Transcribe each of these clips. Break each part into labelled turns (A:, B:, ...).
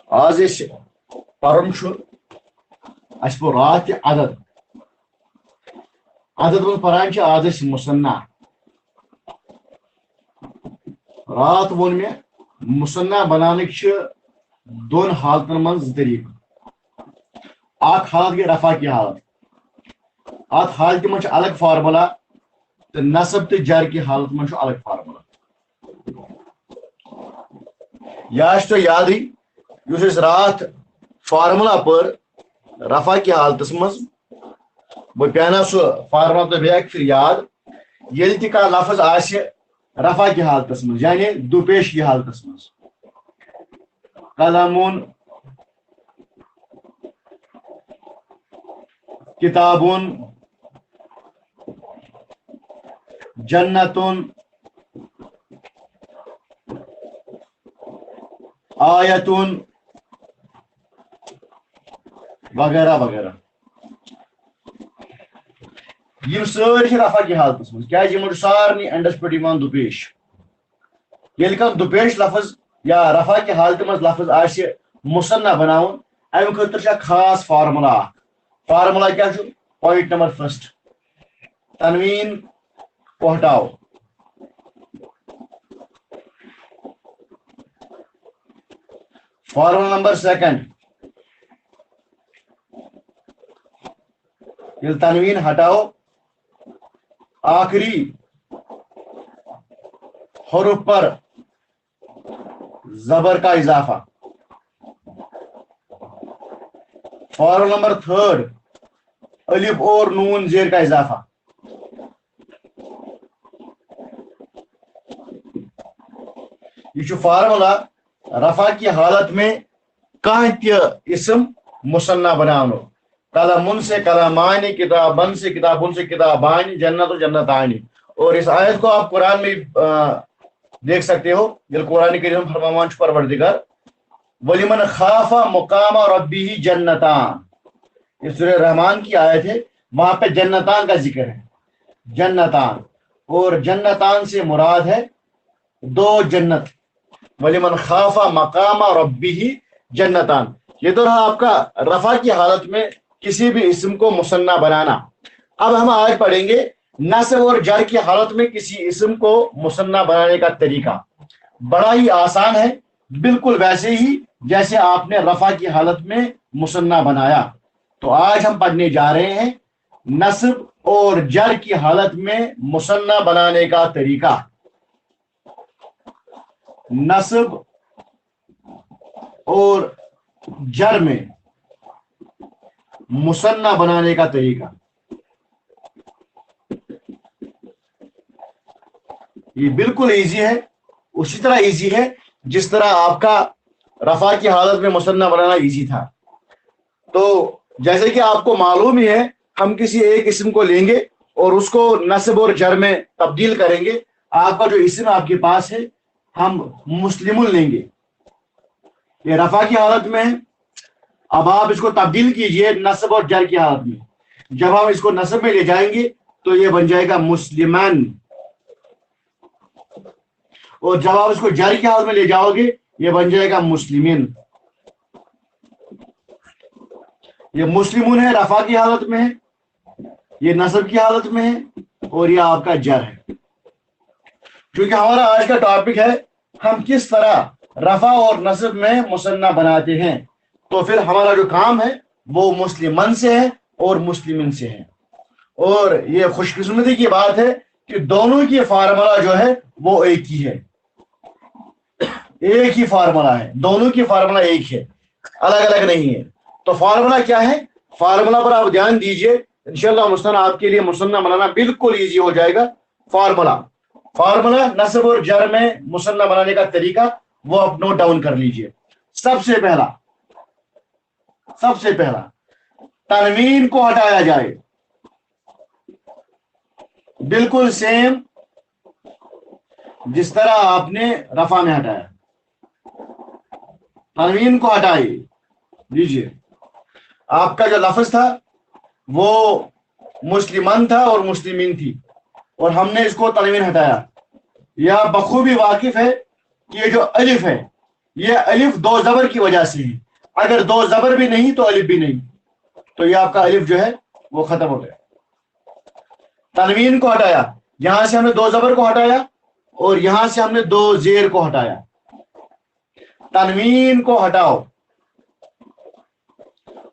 A: آز پرن اس پور رات تہ عدد عدد من پران آز مصنع رات وون میں مصنع بنانک دون حالتن من طریق اخ حالت گئی رفع کی حالت ات حالت من الگ فارمولا تو نصب تو جر کی حالت من الگ فارمولا تو یاد اس رات فارمولا پر رفع کی حالت مز بہ پیانا سہ فارمولا تو بیک پھر یاد یل تہ کانٛہہ لفظ آسہِ رفع کی حالت مز یعنی دو پیش کی حالت مز قلمون کتابون جنتون آیتون وغیرہ وغیرہ یہ ساری رفع کی حالت مز کیا سارے اینڈس پہ دو پیش یل کان دو پیش لفظ یا رفع کی حالت مز لفظ آسہِ مصنع بناون ام خاطر خاص فارمولا فارمولا کیا پوائنٹ نمبر فرسٹ تنوین کو ہٹاؤ فارمولا نمبر سیکنڈ یل تنوین ہٹاؤ آخری حروف پر زبر کا اضافہ فارمولا نمبر تھرڈ الف اور نون زیر کا اضافہ یہ فارمولا رفع کی حالت میں کانٛہہ تہ اسم مصنع بناونو قلمن سے قلمان کتابن سے کتابن سے کتابان جنت و جنتان اور اس آیت کو آپ قرآن میں دیکھ سکتے ہو جب قرآن کریم فرمان پروردگار ولیمن خاف مقام ربہ جنتان یہ سورہ رحمان کی آیت ہے وہاں پہ جنتان کا ذکر ہے جنتان اور جنتان سے مراد ہے دو جنت ولیمن خاف مقام ربہ جنتان یہ تو رہا آپ کا رفع کی حالت میں کسی بھی اسم کو مصنع بنانا اب ہم آج پڑھیں گے نصب اور جر کی حالت میں کسی اسم کو مصنع بنانے کا طریقہ بڑا ہی آسان ہے بالکل ویسے ہی جیسے آپ نے رفع کی حالت میں مصنع بنایا تو آج ہم پڑھنے جا رہے ہیں نصب اور جر کی حالت میں مصنع بنانے کا طریقہ نصب اور جر میں مصنع بنانے کا طریقہ یہ بالکل ایزی ہے اسی طرح ایزی ہے جس طرح آپ کا رفع کی حالت میں مصنع بنانا ایزی تھا تو جیسے کہ آپ کو معلوم ہی ہے ہم کسی ایک اسم کو لیں گے اور اس کو نصب اور جر میں تبدیل کریں گے آپ کا جو اسم آپ کے پاس ہے ہم مسلم لیں گے یہ رفع کی حالت میں ہے اب آپ اس کو تبدیل کیجئے نصب اور جر کی حالت میں جب ہم اس کو نصب میں لے جائیں گے تو یہ بن جائے گا مسلمان اور جب آپ اس کو جر کی حالت میں لے جاؤ گے یہ بن جائے گا مسلمین یہ مسلمون ہے رفع کی حالت میں ہے یہ نصب کی حالت میں ہے اور یہ آپ کا جر ہے کیونکہ ہمارا آج کا ٹاپک ہے ہم کس طرح رفع اور نصب میں مصنع بناتے ہیں تو پھر ہمارا جو کام ہے وہ مسلمن سے ہے اور مسلمین سے ہے اور یہ خوش قسمتی کی بات ہے کہ دونوں کی فارمولا جو ہے وہ ایک ہی ہے ایک ہی فارمولا ہے دونوں کی فارمولا ایک ہے الگ الگ نہیں ہے تو فارمولا کیا ہے فارمولا پر آپ دھیان دیجئے انشاءاللہ مصنع آپ کے لیے مصنع بنانا بالکل ایزی ہو جائے گا فارمولا نصب اور جر میں مصنع بنانے کا طریقہ وہ آپ نوٹ ڈاؤن کر لیجئے سب سے پہلا تنوین کو ہٹایا جائے بالکل سیم جس طرح آپ نے رفع میں ہٹایا تنوین کو ہٹائیے لیجئے آپ کا جو لفظ تھا وہ مسلمان تھا اور مسلمین تھی اور ہم نے اس کو تنوین ہٹایا یہ بخوبی واقف ہے کہ یہ جو الف ہے یہ الف دو زبر کی وجہ سے ہے. اگر دو زبر بھی نہیں تو الف بھی نہیں, تو یہ آپ کا الف جو ہے وہ ختم ہو گیا. تنوین کو ہٹایا, یہاں سے ہم نے دو زبر کو ہٹایا اور یہاں سے ہم نے دو زیر کو ہٹایا. تنوین کو ہٹاؤ,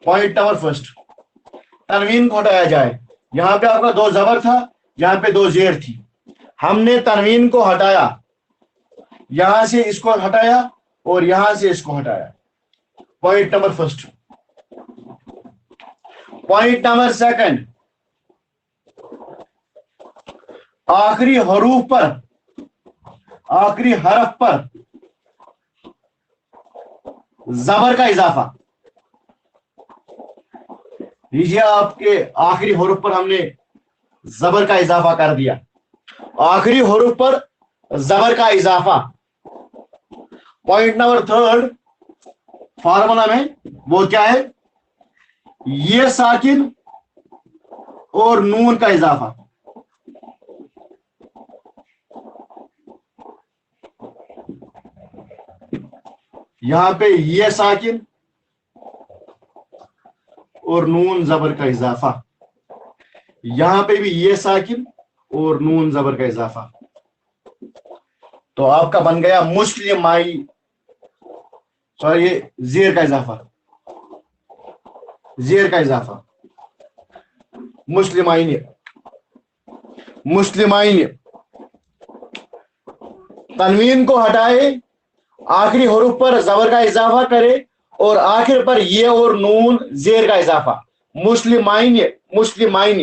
A: پوائنٹ نمبر فرسٹ, تنوین کو ہٹایا جائے. یہاں پہ آپ کا دو زبر تھا, یہاں پہ دو زیر تھی, ہم نے تنوین کو ہٹایا, یہاں سے اس کو ہٹایا اور یہاں سے اس کو ہٹایا. Point number first. Point number second, آخری حروف پر, آخری حرف پر زبر کا اضافہ. لیجیے آپ کے آخری حروف پر ہم نے زبر کا اضافہ کر دیا. آخری حروف پر زبر کا اضافہ. پوائنٹ نمبر تھرڈ فارمولا میں وہ کیا ہے؟ یہ ساکن اور نون کا اضافہ. یہاں پہ یہ ساکن اور نون زبر کا اضافہ, یہاں پہ بھی یہ ساکن اور نون زبر کا اضافہ. تو آپ کا بن گیا مسلمائی, سوری یہ زیر کا اضافہ, زیر کا اضافہ. مسلمائن, مسلمائن. تنوین کو ہٹائے, آخری حروف پر زبر کا اضافہ کرے اور آخر پر یہ اور نون زیر کا اضافہ. مسلمائن, مسلمائن,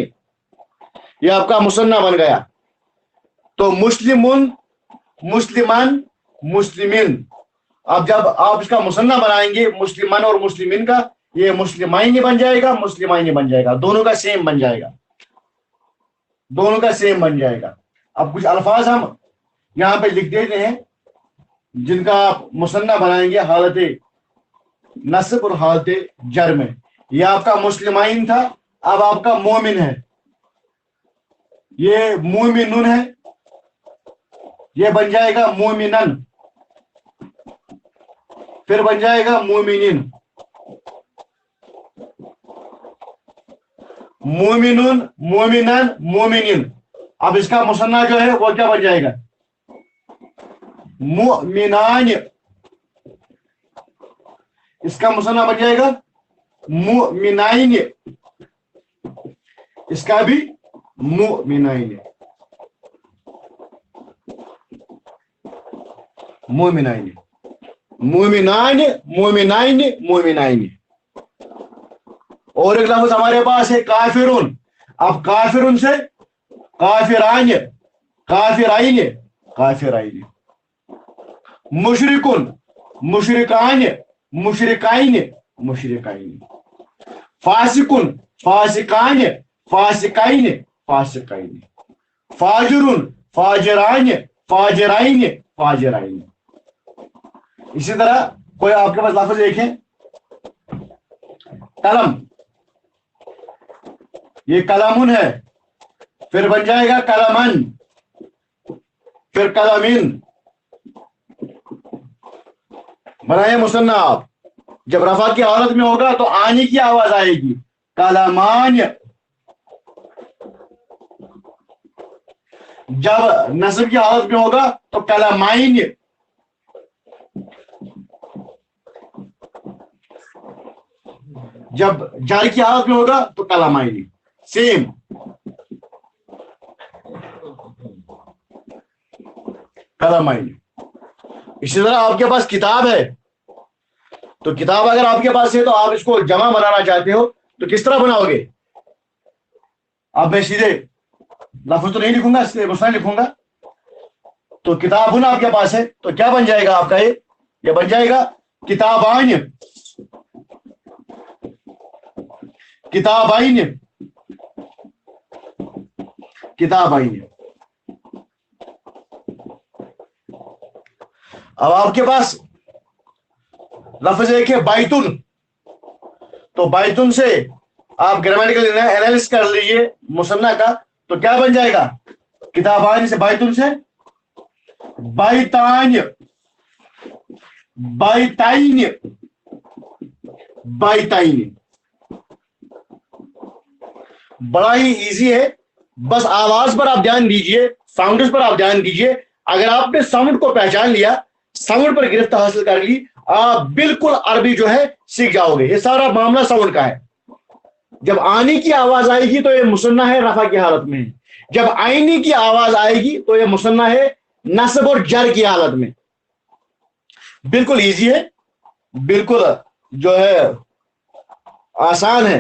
A: یہ آپ کا مثنیٰ بن گیا. تو مسلمن, مسلمان, مسلمین. اب جب آپ اس کا مثنیٰ بنائیں گے مسلمان اور مسلمین کا, یہ مسلمائن بن جائے گا, مسلمائن بن جائے گا, دونوں کا سیم بن جائے گا, دونوں کا سیم بن جائے گا. اب کچھ الفاظ ہم یہاں پہ لکھ دیتے ہیں جن کا آپ مثنیٰ بنائیں گے حالت نصب اور حالت جر میں. یہ آپ کا مسلمین تھا, اب آپ کا مومن ہے. یہ مومنن ہے, یہ بن جائے گا مومنن, پھر بن جائے گا مومنین. مومنون, مومنن, مومنین. اب اس کا مثنیٰ جو ہے وہ کیا بن جائے گا؟ مؤمنان. اس کا مثنیٰ بن جائے گا مؤمنین, اس کا بھی مؤمنین, مومنین, مومنان, مومنین, مومنین. اور ایک لفظ ہمارے پاس ہے کافرون. اب کافرون سے کافران, کافرائن, کافرائن. مشرکن, مشرکان, مشرکائن, مشرکائن. فاسقن, فاسقان, فاسقائن, فاسقائن. فاجرن, فاجران, فاجرائن, فاجرائن. اسی طرح کوئی آپ کے پاس لفظ دیکھیں, قلم, یہ قلمن ہے, پھر بن جائے گا قلمن, پھر قلمین. بنائے مثنیٰ آپ, جب رفع کی حالت میں ہوگا تو آنے کی آواز آئے گی, قلمان. جب نصب کی حالت میں ہوگا تو قلمائن. جب جار کی حالت میں ہوگا تو قلمائن. سیم. قلمائن. اسی طرح آپ کے پاس کتاب ہے, تو کتاب اگر آپ کے پاس ہے تو آپ اس کو جمع بنانا چاہتے ہو تو کس طرح بناؤ گے؟ اب میں سیدھے لفظ تو نہیں لکھوں گا, اس لیے مثنیٰ لکھوں گا. تو کتاب آپ کے پاس ہے تو کیا بن جائے گا آپ کا؟ یہ بن جائے گا کتابان, کتابائن, کتابائن. اب آپ کے پاس لفظ ایک ہے بائتن, تو بائتن سے آپ گرامیٹیکل انالیسس کر لیجیے مثنیٰ کا, تو کیا بن جائے گا؟ کتابان سے بائتن سے بائتان, बाइताइन, बाइताइन। बड़ा ही इजी है, बस आवाज पर आप ध्यान दीजिए, साउंड पर आप ध्यान दीजिए। अगर आपने साउंड को पहचान लिया, साउंड पर गिरफ्त हासिल कर ली, आप बिल्कुल अरबी जो है सीख जाओगे। ये सारा मामला साउंड का है। जब आनी की आवाज आएगी तो ये मुसन्ना है, रफा की हालत में है। जब आईनी की आवाज आएगी तो ये मुसन्ना है, नस्ब और जर की हालत में। बिल्कुल इजी है, बिल्कुल जो है आसान है।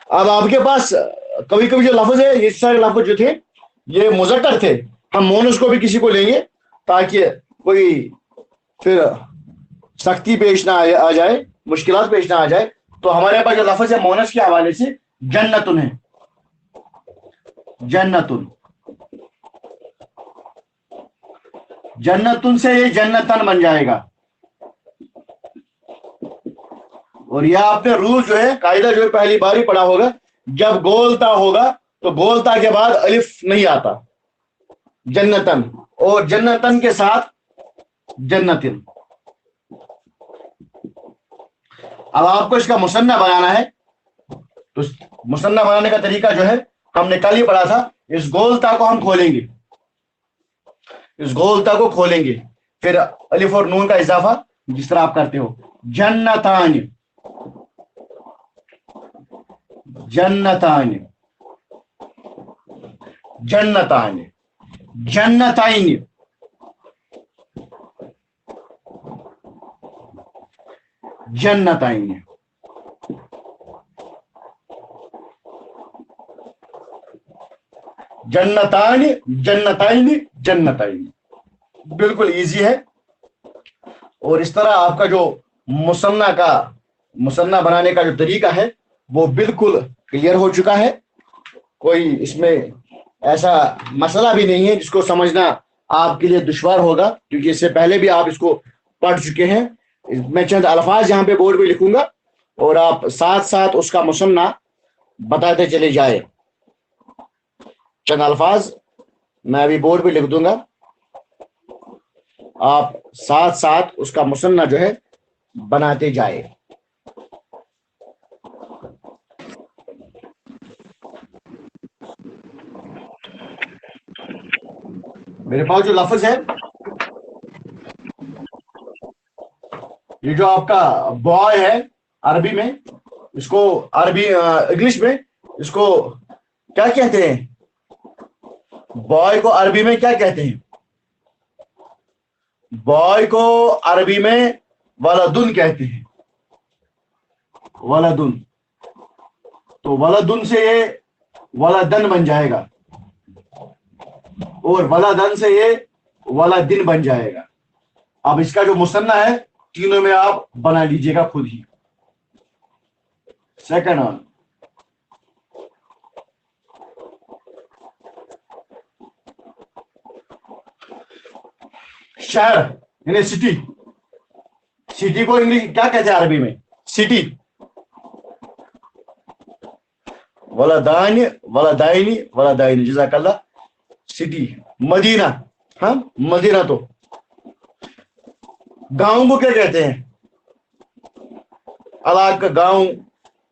A: अब आपके पास कभी कभी जो लफ्ज है, ये सारे लफ्ज जो थे ये मुज़क्कर थे, हम मोनस को भी किसी को लेंगे ताकि कोई फिर सख्ती पेश ना आ जाए, मुश्किलात पेश ना आ जाए। तो हमारे पास जो लफ्ज है मोनस के हवाले से जन्नतुन है, जन्नतुन। जन्नतुन से ये जन्नतन बन जाएगा। और यह आपने रूल जो है, कायदा जो है पहली बार ही पढ़ा होगा, जब गोलता होगा तो गोलता के बाद अलिफ नहीं आता, जन्नतन, और जन्नतन के साथ जन्नतिन। अब आपको इसका मुसन्ना बनाना है, तो मुसन्ना बनाने का तरीका जो है हमने कल ही पढ़ा था। इस गोलता को हम खोलेंगे, इस गोलता को खोलेंगे, फिर अलिफ और नून का इजाफा जिस तरह आप करते हो, जन्नतान, जन्नतान, जन्नतान, जन्नताइन, जन्नताइन। जन्नतान, जन्नताइन, जन्नताइन। बिल्कुल इजी है। और इस तरह आपका जो मुसन्ना बनाने का जो तरीका है वो बिल्कुल क्लियर हो चुका है। कोई इसमें ऐसा मसला भी नहीं है जिसको समझना आपके लिए दुश्वार होगा, क्योंकि इससे पहले भी आप इसको पढ़ चुके हैं। मैं चंद अल्फाज यहाँ पे बोर्ड पे लिखूंगा और आप साथ साथ उसका मुसन्ना बताते चले जाए। चंद अल्फाज मैं अभी बोर्ड पे लिख दूंगा, आप साथ साथ उसका मुसन्ना जो है बनाते जाए। मेरे पास जो लफ्ज है, ये जो आपका बॉय है अरबी में, इसको अरबी इंग्लिश में इसको क्या कहते हैं? बॉय को अरबी में क्या कहते हैं? बॉय को अरबी में वलदुन कहते हैं, वलदुन। तो वलदुन से ये वलदन बन जाएगा, और वलदन से ये वलदिन बन जाएगा। अब इसका जो मुसन्ना है तीनों में आप बना लीजिएगा खुद ही। सेकंड वन, शहर यानी सिटी। सिटी को इंग्लिश क्या कहते हैं अरबी में? सिटी। वलदानी, वलदाइनी, वलदाइनी, जज़ाकल्लाह। सिटी। मदीना, हाँ मदीना। तो गांव को क्या कहते हैं? अलाका, गांव।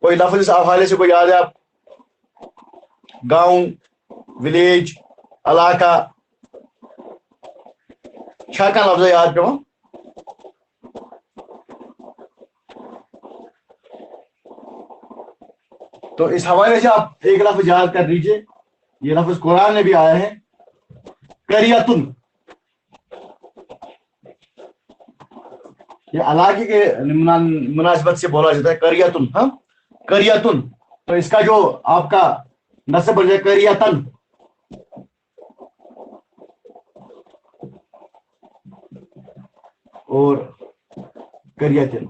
A: कोई लफ्ज इस हवाले से कोई याद है आप? गांव, विलेज, अलाका, क्या का लफ्ज है याद पे? तो इस हवाले से आप एक लफ्ज याद कर लीजिए, ये लफ्ज कुरान में भी आया है, करियतुन। ये इलाके के मुनासिबत से बोला जाता है करियतुन, हाँ करियतुन। तो इसका जो आपका नस्ब बन जाए करियतन, और करियतन।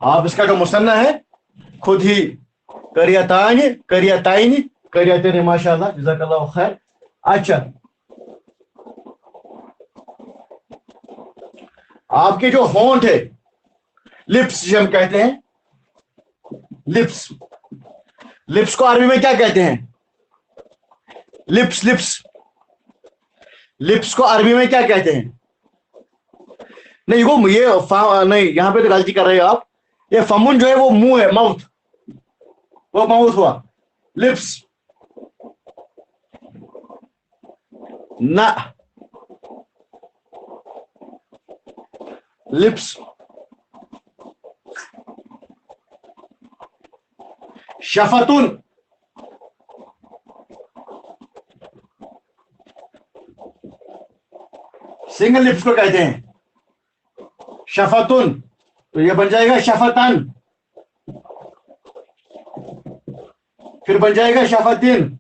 A: आप इसका जो मुसन्ना है खुद ही करियतान, करियताइन, करियतन। माशाअल्लाह, जज़ाकल्लाह खैर। अच्छा, आपके जो होंठ है, लिप्स जो हम कहते हैं, लिप्स, लिप्स को अरबी में क्या कहते हैं? लिप्स, लिप्स, लिप्स को अरबी में क्या कहते हैं? नहीं वो ये नहीं, यहाँ पे तो गलती कर रहे हो आप। ये फमुन जो है वो मुंह है, माउथ, वो माउथ हुआ। लिप्स ना, लिप्स। शफतुन, सिंगल लिप्स को कहते हैं शफतुन। तो ये बन जाएगा शफतन, फिर बन जाएगा शफतिन।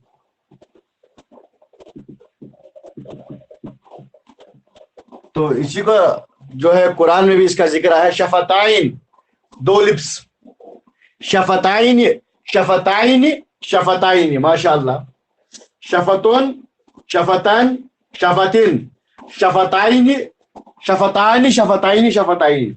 A: तो इसी को जो है कुरान में भी इसका जिक्र आया, शफताइन, दो लिप्स। शफताइन, शफताइन, शफताइन, माशाअल्लाह। शफतुन, शफतन, शफतिन, शफताइन, शफताइन, शफताइन, शफताइन।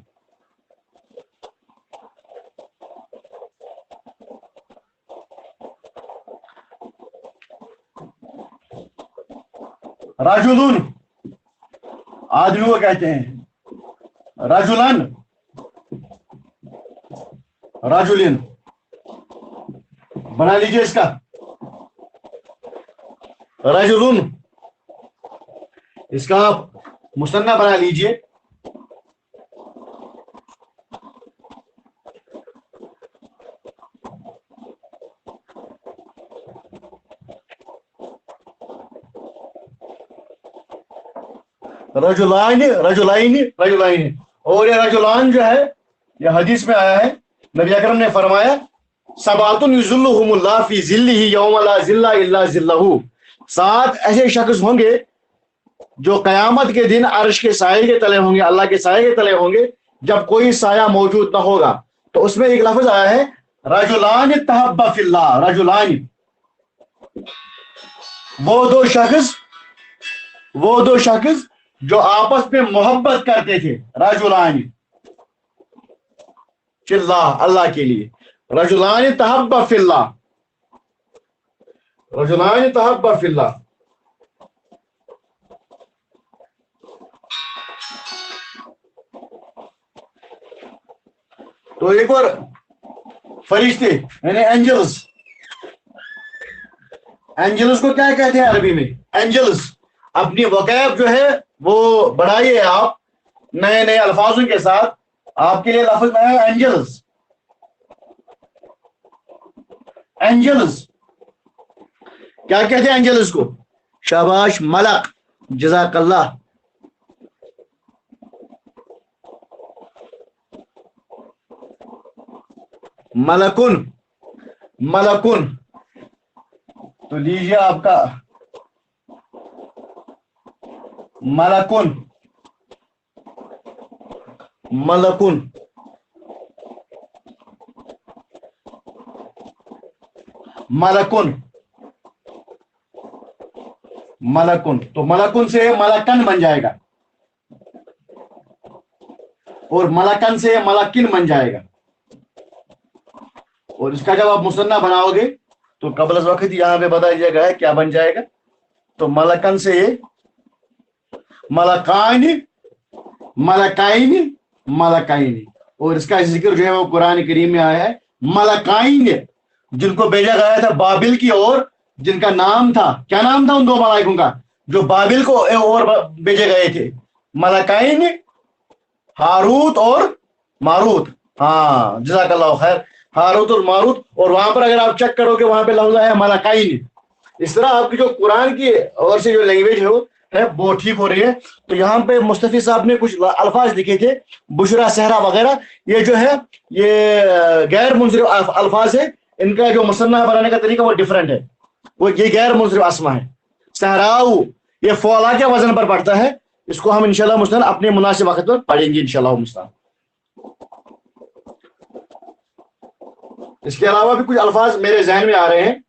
A: राजुलुन, आदमी को कहते हैं। राजुलन, राजुलिन, बना लीजिए इसका। राजुलुन, इसका आप मुसन्ना बना लीजिए। रजुलान, रजुलाइन, रजुलाइन। और ये रजुलान जो है, ये हदीस में आया है, नबी अकरम ने फरमाया सबातुन युज़िल्लुहुमुल्लाह फी ज़िल्लिही यौम ला ज़िल्ला इल्ला ज़िल्लहू। 7 ऐसे शख्स होंगे जो कयामत के दिन अर्श के साये के तले होंगे, अल्लाह के साये के तले होंगे, जब कोई साया मौजूद ना होगा। तो उसमें एक लफ्ज आया है रजुलान तहब्बा फिल्लाह। रजुलान, वो दो शख्स जो आपस में मोहब्बत करते थे। रजुलान फिल्लाह, अल्लाह के लिए। रजुलान तहब्बा फिल्लाह, रजुलान तहब्बा फिल्लाह। तो एक और फरिश्ते यानी एंजल्स, एंजल्स को क्या कहते हैं अरबी में? एंजल्स। अपनी वकैब जो है वो बढ़ाइए आप नए नए अल्फाजों के साथ। आपके लिए लफ्ज में है एंजल्स। एंजल्स क्या कहते हैं एंजल्स को? शाबाश, मलक, जज़ाकल्लाह। मलकुन, मलकुन। तो लीजिए आपका मलकुन, मलकुन, मलकुन, मलकुन। तो मलकुन से मलकन बन जाएगा, और मलकन से मलकिन बन जाएगा। और इसका जब आप मुसन्ना बनाओगे तो कबल वक्त यहां पे बता दिया गया है क्या बन जाएगा। तो मलकन से मलकाइन, मलकाइन, मलकाइन। और इसका जिक्र जो है वो कुरान करीम में आया है। मलकाइन जिनको भेजा गया था बाबिल की ओर, जिनका नाम था, क्या नाम था उन दो मलाइकों का जो बाबिल को और भेजे गए थे? मलकाइन, हारूत और मारूत। हाँ, जज़ाकल्लाहु खैर, हारूत और मारूत। और वहां पर अगर आप चेक करोगे वहां पे लफ्ज है मलकाइन। इस तरह आपकी जो कुरान की और से जो लैंग्वेज है वो ठीक हो रही है। तो यहाँ पे मुस्तफी साहब ने कुछ अल्फाज लिखे थे, बुशरा, सहरा वगैरह। ये जो है ये गैर मुंसरिफ अल्फाज है। इनका जो मुसन्ना बनाने का तरीका वो डिफरेंट है। वो ये गैर मुंसरिफ अस्मा है। सहराऊ ये फौला के वजन पर पड़ता है। इसको हम इंशाल्लाह मुस्तन अपने मुनासिब वक्त पर पढ़ेंगे इंशाल्लाह मुस्तन। इसके अलावा भी कुछ अल्फाज मेरे जहन में आ रहे हैं।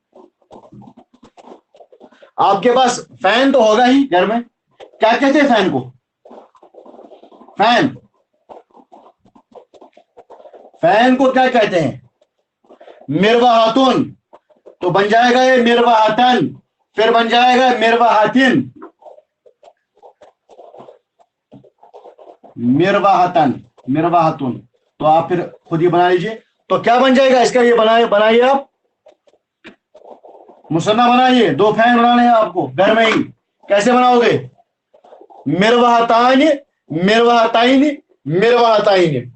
A: आपके पास फैन तो होगा ही घर में। क्या कहते हैं फैन को? फैन, फैन को क्या कहते हैं? मिरवाहातुन। तो बन जाएगा ये मिरवाहातन, फिर बन जाएगा मिरवाहातिन। मिरवाहतन, मिरवाहतुन। तो आप फिर खुद ही बना लीजिए। तो क्या बन जाएगा इसका, ये बनाइए आप, मुसन्ना बनाइए। 2 फैन बनाने हैं आपको घर में ही। कैसे बनाओगे? मिरवाहतान, मिरवाहताइन, मिरवाहताइन।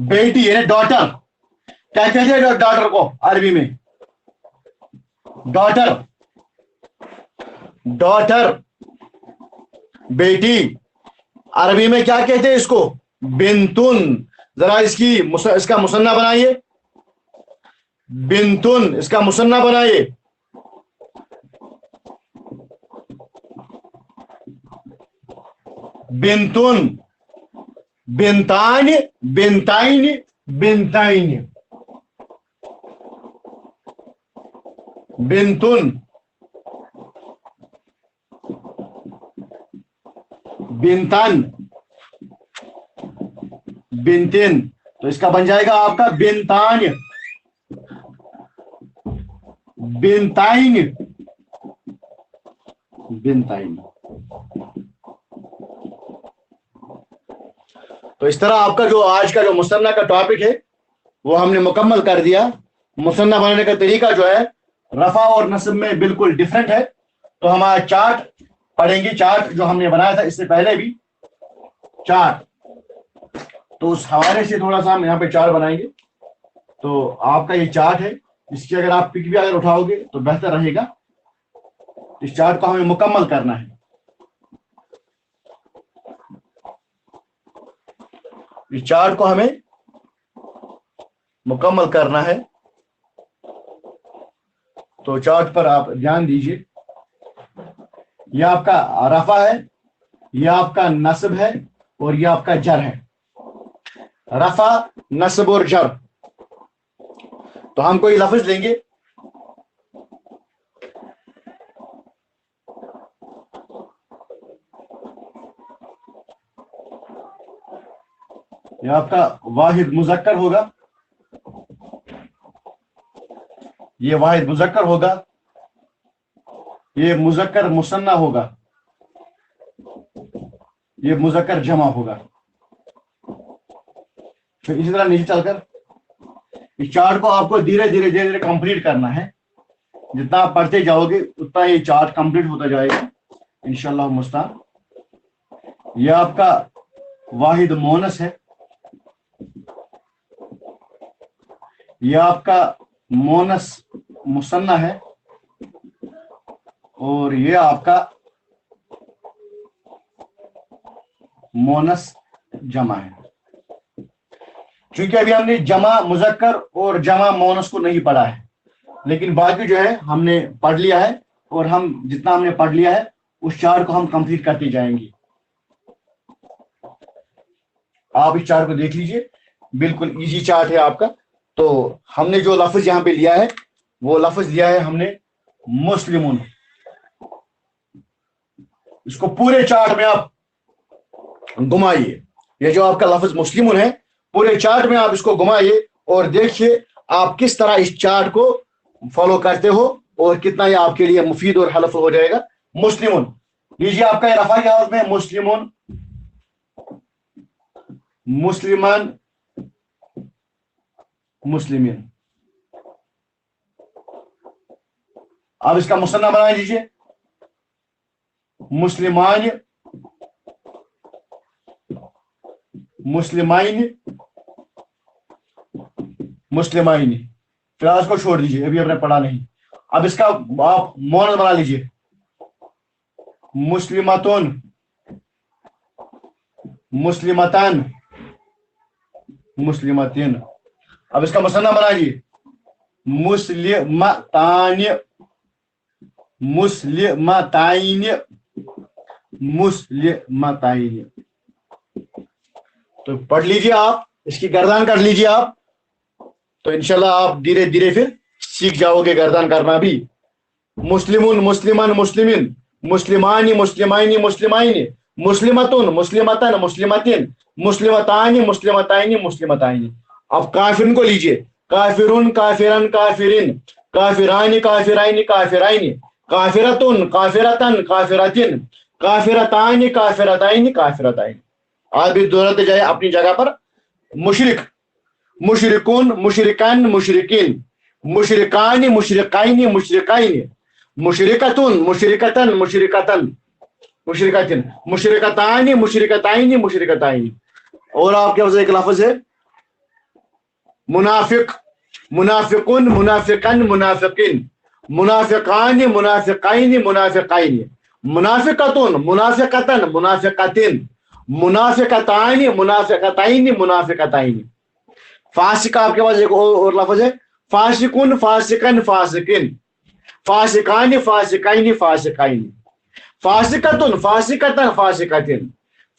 A: बेटी यानी डॉटर। क्या कहते हैं डॉटर को अरबी में? डॉटर, डॉटर बेटी। अरबी में क्या कहते हैं इसको? बिंतुन। जरा इसका मुसन्ना बनाइए। बिंतुन, इसका मुसन्ना बनाइए। बिंतुन, बिंतान, बिंताइन, बिंताइन। बिंतुन, बिंतान, बिंतिन। तो इसका बन जाएगा आपका बिंतान, बिंताइन, बिंताइन। तो इस तरह आपका जो आज का जो मुसन्ना का टॉपिक है वो हमने मुकम्मल कर दिया। मुसन्ना बनाने का तरीका जो है रफा और नस्ब में बिल्कुल डिफरेंट है। तो हमारा चार्ट पढ़ेंगे, चार्ट जो हमने बनाया था इससे पहले भी चार्ट, तो उस हवाले से थोड़ा सा हम यहाँ पे चार्ट बनाएंगे। तो आपका ये चार्ट है, इसकी अगर आप पिक भी अगर उठाओगे तो बेहतर रहेगा। इस चार्ट को हमें मुकम्मल करना है। इस चार्ट को हमें मुकम्मल करना है। तो चार्ट पर आप ध्यान दीजिए। यह आपका रफा है, यह आपका नस्ब है और यह आपका जर है। रफा, नस्ब और जर। तो हम कोई लफ्ज लेंगे। यह आपका वाहिद मुजक्कर होगा, ये वाहिद मुजक्कर होगा, ये मुजक्कर मुसन्ना होगा, ये मुजक्कर जमा होगा। फिर इसी तरह नीचे चलकर इस चार्ट को आपको धीरे धीरे धीरे धीरे कंप्लीट करना है। जितना आप पढ़ते जाओगे उतना ये चार्ट कंप्लीट होता जाएगा इंशाअल्लाह मुस्तान। यह आपका वाहिद मोनस है, यह आपका मोनस मुसन्ना है और यह आपका मोनस जमा है। चूंकि अभी हमने जमा मुजक्कर और जमा मोनस को नहीं पढ़ा है, लेकिन बाकी जो है हमने पढ़ लिया है और हम जितना हमने पढ़ लिया है उस चार्ट को हम कंप्लीट करते जाएंगे। आप इस चार्ट को देख लीजिए, बिल्कुल इजी चार्ट है आपका। तो हमने जो लफ्ज यहां पे लिया है वो लफ्ज लिया है हमने मुस्लिमुन। इसको पूरे चार्ट में आप घुमाइए। ये जो आपका लफ्ज मुस्लिमुन है पूरे चार्ट में आप इसको घुमाइए और देखिए आप किस तरह इस चार्ट को फॉलो करते हो और कितना ये आपके लिए मुफीद और हेल्पफुल हो जाएगा। मुस्लिमुन लीजिए, आपका ये रफा की हालत में मुस्लिमुन, मुस्लिमान, मुस्लिमीन। अब इसका मुसन्ना बना लीजिए, मुस्लिमान, मुस्लिमाइन, मुस्लिमाइन। फिलहाल को छोड़ दीजिए, अभी आपने पढ़ा नहीं। अब इसका आप मोनस बना लीजिए, मुस्लिमतुन, मुस्लिमतान, मुस्लिमतिन। अब इसका मुसन्ना बनाइए, मुस्लिमतान, मुस्लिमताइन, मुस्लिमताइन। तो पढ़ लीजिए आप, इसकी गर्दान कर लीजिए आप, तो इंशाल्लाह आप धीरे धीरे फिर सीख जाओगे गर्दान करना भी। मुस्लिमुन, मुस्लिमान, मुस्लिमिन, मुस्लिमानी, मुस्लिमाइनी, मुस्लिमाइन, मुस्लिमतुन, मुस्लिमतन, मुस्लिमतिन, मुस्लिमतानी, मुस्लिमताइनी, मुस्लिमताइनी। अब काफिरन को लीजिए, काफिरुन, काफिरन, काफिरिन, काफिरानी, काफिराइनी, काफिराइनी, काफिरतुन, काफिरतन, काफिरतिन, काफिरताइन, काफिरताइन, काफिरताइन। आप भी दोहराते जाए अपनी जगह पर। मुशरिक, मुशरिकुन, मुशरिकन, मुशरिकिन, मुशरिकान, मुशरिकाइन, मुशरिकाइन, मुशरिकतुन, मुशरिकतन, मुशरिकतन, मुशरिकतिन, मुशरिकतान, मुशरिकताइन, मुशरिकताइन। और आपके पास एक लफ्ज है मुनाफिक, मुनाफिकुन, मुनाफिकन, मुनाफिकिन, मुनाफिकान, मुनाफिकाइन, मुनाफिकाइन, मुनाफिकतुन, मुनाफिकतन, मुनाफिकतिन, मुनाफिकतान, मुनाफिकताइन, मुनाफिकताइन। फासिक आपके पास एक और लफ्ज है फासिकुन, फासिकन, फासिकिन, फासिकान, फासिकाइन, फासिकाइन, फासिकतुन, फासिकतन, फासिकतिन,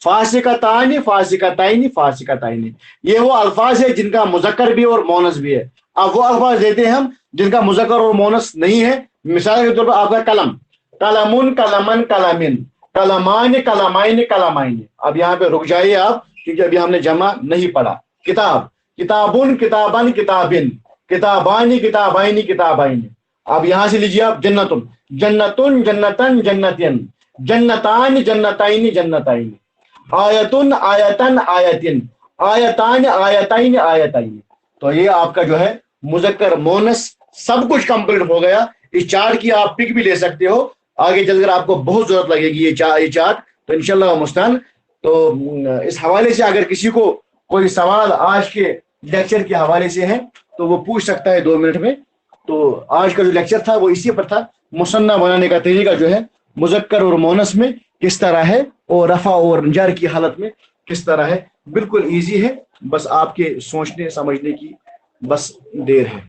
A: फासिकतान, फासिकताइन, फासिकताइन। ये वो अल्फाज है जिनका मुजक्कर भी और मोनस भी है। अब वो अल्फाज देते हैं हम जिनका मुजक्कर और मोनस नहीं है। मिसाल के तौर पर आपका कलम, कलमुन, कलमन, कलमिन, कलमान, कलमाइन, कलमाइन। अब यहाँ पे रुक जाइए आप, क्योंकि अभी हमने जमा नहीं पढ़ा। किताब, किताबुन, किताबन, किताबिन, किताबानी, किताबाइन, किताबाइन। अब यहां से लीजिए आप जन्नतुन, जन्नतुन, जन्नतन, जन्नतिन, जन्नतान, जन्नताइन, जन्नताइन, आयतुन, आयतन, आयतिन, आयतान, आयताइन, आयताइन। तो ये आपका जो है मुजक्कर मोनस सब कुछ कंप्लीट हो गया। इस चार्ट की आप पिक भी ले सकते हो, आगे चलकर आपको बहुत जरूरत लगेगी ये चार्ट। तो इंशाल्लाह मुस्तान, तो इस हवाले से अगर किसी को कोई सवाल आज के लेक्चर के हवाले से है तो वो पूछ सकता है 2 मिनट में। तो आज का जो लेक्चर था वो इसी पर था, मुसन्ना बनाने का तरीका जो है मुजक्कर और मोनस में किस तरह है और रफा और जर की हालत में किस तरह है। बिल्कुल इजी है, बस आपके सोचने समझने की बस देर है।